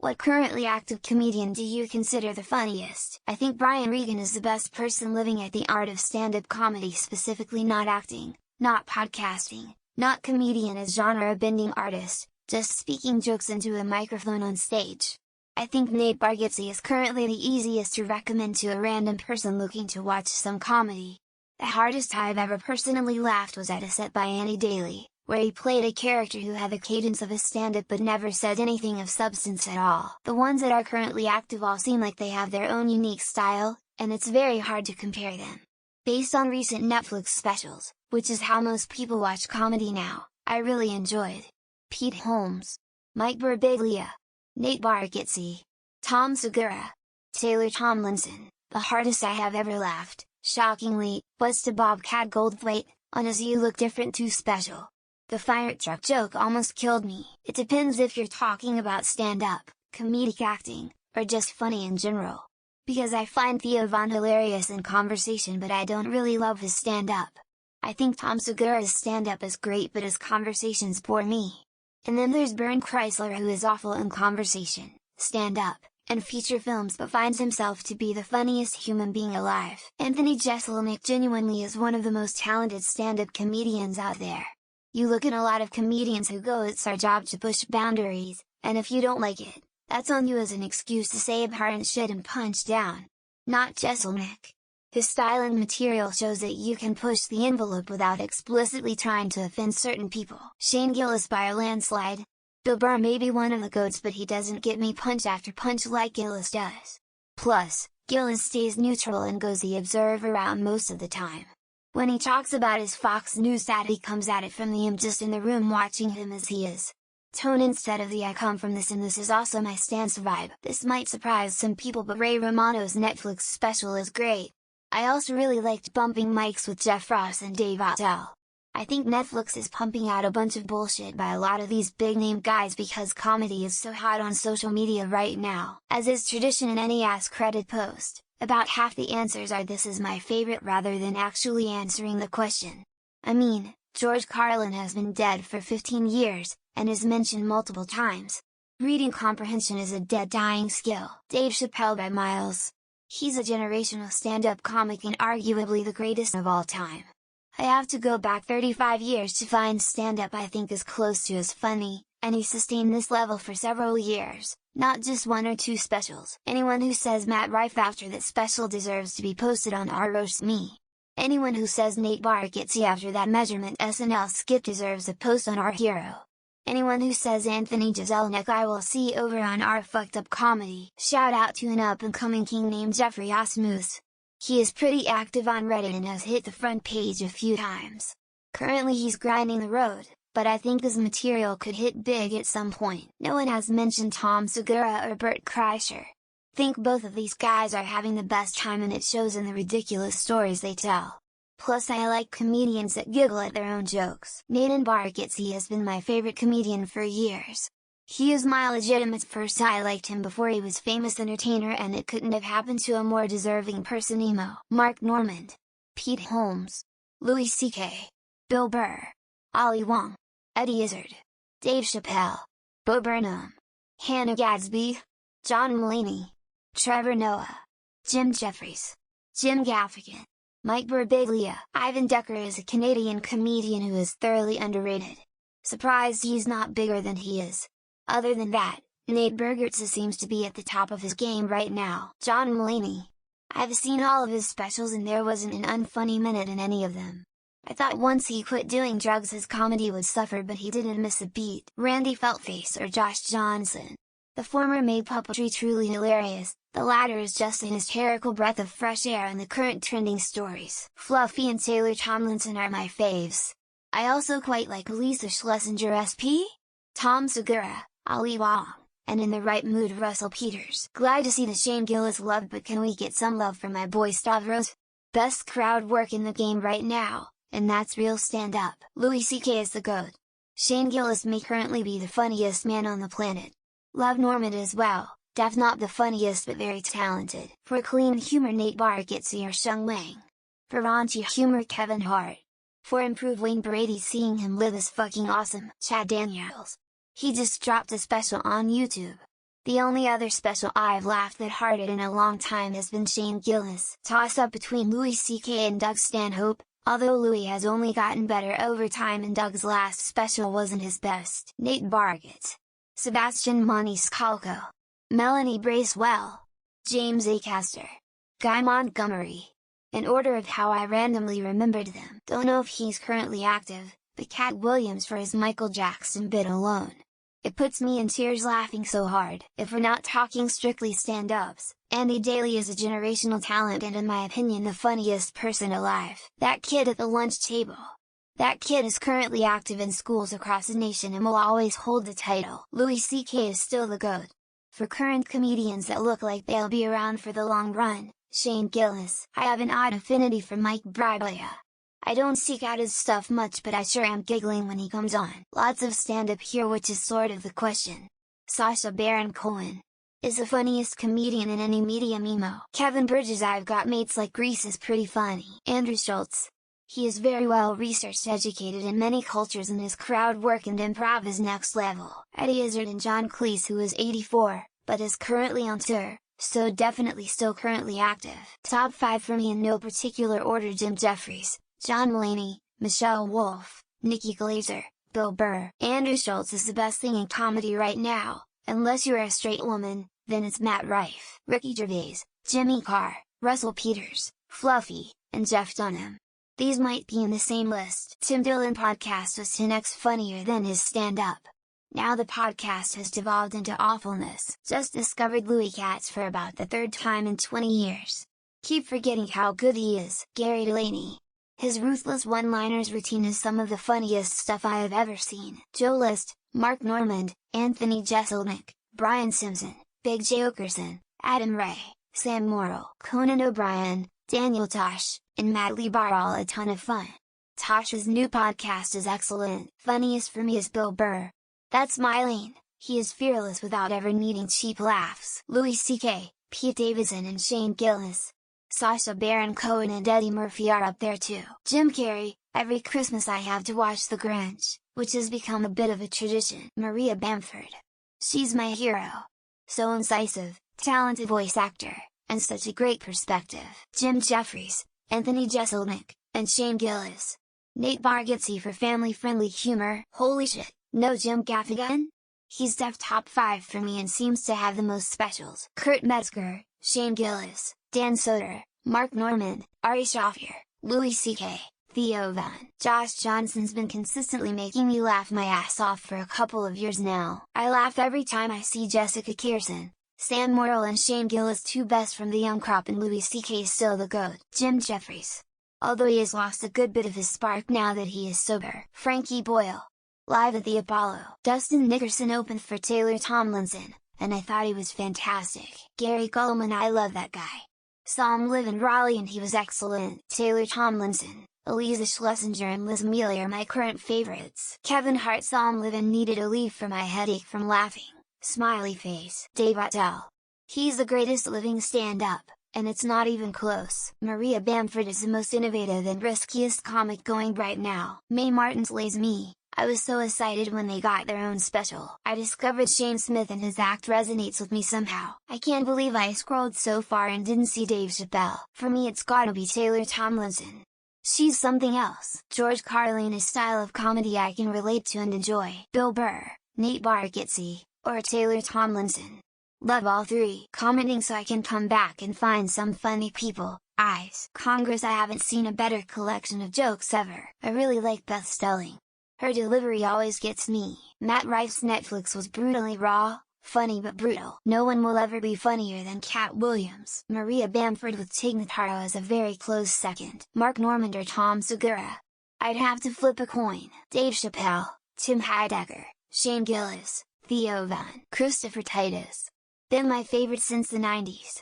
What currently active comedian do you consider the funniest? I think Brian Regan is the best person living at the art of stand-up comedy, specifically not acting, not podcasting, not comedian as genre-bending artist, just speaking jokes into a microphone on stage. I think Nate Bargatze is currently the easiest to recommend to a random person looking to watch some comedy. The hardest I've ever personally laughed was at a set by Andy Daly, where he played a character who had the cadence of a stand-up but never said anything of substance at all. The ones that are currently active all seem like they have their own unique style, and it's very hard to compare them. Based on recent Netflix specials, which is how most people watch comedy now, I really enjoyed Pete Holmes, Mike Birbiglia, Nate Bargatze, Tom Segura, Taylor Tomlinson. The hardest I have ever laughed, shockingly, was to Bobcat Goldthwait, on his You Look Different 2 special. The fire truck joke almost killed me. It depends if you're talking about stand-up, comedic acting, or just funny in general. Because I find Theo Von hilarious in conversation but I don't really love his stand-up. I think Tom Segura's stand-up is great but his conversations bore me. And then there's Bernd Kreisler, who is awful in conversation, stand-up, and feature films but finds himself to be the funniest human being alive. Anthony Jeselnik genuinely is one of the most talented stand-up comedians out there. You look at a lot of comedians who go, it's our job to push boundaries, and if you don't like it, that's on you as an excuse to say abhorrent shit and punch down. Not Jeselnik. His style and material shows that you can push the envelope without explicitly trying to offend certain people. Shane Gillis by a landslide. Bill Burr may be one of the GOATs but he doesn't get me punch after punch like Gillis does. Plus, Gillis stays neutral and goes the observer route most of the time. When he talks about his Fox News stat, he comes at it from the I'm just in the room watching him as he is tone instead of the I come from this and this is also my stance vibe. This might surprise some people but Ray Romano's Netflix special is great. I also really liked Bumping Mics with Jeff Ross and Dave Attell. I think Netflix is pumping out a bunch of bullshit by a lot of these big name guys because comedy is so hot on social media right now. As is tradition in any Ask Reddit post, about half the answers are "this is my favorite" rather than actually answering the question. I mean, George Carlin has been dead for 15 years, and is mentioned multiple times. Reading comprehension is a dead dying skill. Dave Chappelle by miles. He's a generational stand-up comic and arguably the greatest of all time. I have to go back 35 years to find stand-up I think is close to as funny, and he sustained this level for several years, not just one or two specials. Anyone who says Matt Rife after that special deserves to be posted on r roast me. Anyone who says Nate Bargatze after that Measurement SNL skit deserves a post on our hero. Anyone who says Anthony Jeselnik I will see over on our Fucked Up Comedy. Shout out to an up-and-coming king named Jeffrey Osmuth. He is pretty active on Reddit and has hit the front page a few times. Currently he's grinding the road, but I think his material could hit big at some point. No one has mentioned Tom Segura or Bert Kreischer. Think both of these guys are having the best time and it shows in the ridiculous stories they tell. Plus I like comedians that giggle at their own jokes. Nate Bargatze has been my favorite comedian for years. He is my legitimate first. I liked him before he was famous entertainer and it couldn't have happened to a more deserving person. Emo. Mark Normand, Pete Holmes, Louis C.K., Bill Burr, Ali Wong, Eddie Izzard, Dave Chappelle, Bo Burnham, Hannah Gadsby, John Mulaney, Trevor Noah, Jim Jeffries, Jim Gaffigan, Mike Birbiglia. Ivan Decker is a Canadian comedian who is thoroughly underrated. Surprised he's not bigger than he is. Other than that, Nate Bargatze seems to be at the top of his game right now. John Mulaney. I've seen all of his specials and there wasn't an unfunny minute in any of them. I thought once he quit doing drugs his comedy would suffer but he didn't miss a beat. Randy Feltface or Josh Johnson. The former made puppetry truly hilarious, the latter is just an hysterical breath of fresh air in the current trending stories. Fluffy and Taylor Tomlinson are my faves. I also quite like Lisa Schlesinger SP, Tom Segura, Ali Wong, and in the right mood Russell Peters. Glad to see the Shane Gillis love but can we get some love from my boy Stavros? Best crowd work in the game right now, and that's real stand-up. Louis C.K. is the GOAT. Shane Gillis may currently be the funniest man on the planet. Love Normand as well, def not the funniest but very talented. For clean humor Nate Bargatze or Sheng Wang. For raunchy humor Kevin Hart. For improved Wayne Brady, seeing him live is fucking awesome. Chad Daniels. He just dropped a special on YouTube. The only other special I've laughed that hard at in a long time has been Shane Gillis' toss-up between Louis C.K. and Doug Stanhope, although Louis has only gotten better over time and Doug's last special wasn't his best. Nate Bargatze, Sebastian Maniscalco, Melanie Bracewell, James Acaster, Guy Montgomery. In order of how I randomly remembered them. Don't know if he's currently active, but Cat Williams for his Michael Jackson bit alone. It puts me in tears laughing so hard. If we're not talking strictly stand-ups, Andy Daly is a generational talent and in my opinion the funniest person alive. That kid at the lunch table. That kid is currently active in schools across the nation and will always hold the title. Louis C.K. is still the GOAT. For current comedians that look like they'll be around for the long run, Shane Gillis. I have an odd affinity for Mike Birbiglia. I don't seek out his stuff much but I sure am giggling when he comes on. Lots of stand-up here which is sort of the question. Sacha Baron Cohen is the funniest comedian in any medium emo. Kevin Bridges I've got mates like Grease is pretty funny. Andrew Schultz. He is very well researched, educated in many cultures and his crowd work and improv is next level. Eddie Izzard and John Cleese who is 84, but is currently on tour, so definitely still currently active. Top 5 for me in no particular order: Jim Jeffries, John Mulaney, Michelle Wolf, Nikki Glaser, Bill Burr. Andrew Schultz is the best thing in comedy right now, unless you're a straight woman, then it's Matt Rife. Ricky Gervais, Jimmy Carr, Russell Peters, Fluffy, and Jeff Dunham. These might be in the same list. Tim Dillon podcast was 10x funnier than his stand-up. Now the podcast has devolved into awfulness. Just discovered Louis Katz for about the 3rd time in 20 years. Keep forgetting how good he is. Gary Delaney. His ruthless one-liners routine is some of the funniest stuff I have ever seen. Joe List, Mark Normand, Anthony Jeselnik, Brian Simpson, Big J. Okerson, Adam Ray, Sam Morrill, Conan O'Brien, Daniel Tosh, and Matt Lieber all a ton of fun. Tosh's new podcast is excellent. Funniest for me is Bill Burr. That's my lane. He is fearless without ever needing cheap laughs. Louis C.K., Pete Davidson and Shane Gillis. Sacha Baron Cohen and Eddie Murphy are up there too. Jim Carrey. Every Christmas I have to watch The Grinch, which has become a bit of a tradition. Maria Bamford. She's my hero. So incisive, talented voice actor, and such a great perspective. Jim Jeffries, Anthony Jeselnik, and Shane Gillis. Nate Bargatze for family-friendly humor. Holy shit, no Jim Gaffigan? He's def top 5 for me and seems to have the most specials. Kurt Metzger, Shane Gillis, Dan Soder, Mark Normand, Ari Shaffir, Louis C.K., Theo Von. Josh Johnson's been consistently making me laugh my ass off for a couple of years now. I laugh every time I see Jessica Kirson. Sam Morrill and Shane Gillis two best from the young crop and Louis C.K. is still the GOAT. Jim Jeffries. Although he has lost a good bit of his spark now that he is sober. Frankie Boyle. Live at the Apollo. Dustin Nickerson opened for Taylor Tomlinson, and I thought he was fantastic. Gary Gulman, I love that guy. Saw him live in Raleigh and he was excellent. Taylor Tomlinson, Eliza Schlesinger and Liz Mealy are my current favorites. Kevin Hart, saw him live and needed a leave for my headache from laughing. Smiley face. Dave Attell. He's the greatest living stand-up, and it's not even close. Maria Bamford is the most innovative and riskiest comic going right now. Mae Martin's Les Mis. I was so excited when they got their own special. I discovered Shane Smith and his act resonates with me somehow. I can't believe I scrolled so far and didn't see Dave Chappelle. For me it's gotta be Taylor Tomlinson. She's something else. George Carlin, a style of comedy I can relate to and enjoy. Bill Burr, Nate Bargatze, or Taylor Tomlinson. Love all 3. Commenting so I can come back and find some funny people. Eyes. Congress, I haven't seen a better collection of jokes ever. I really like Beth Stelling. Her delivery always gets me. Matt Rife's Netflix was brutally raw, funny but brutal. No one will ever be funnier than Cat Williams. Maria Bamford with Tig Notaro is a very close second. Mark Normand or Tom Segura. I'd have to flip a coin. Dave Chappelle, Tim Heidecker, Shane Gillis, Theo Von. Christopher Titus. Been my favorite since the 90s.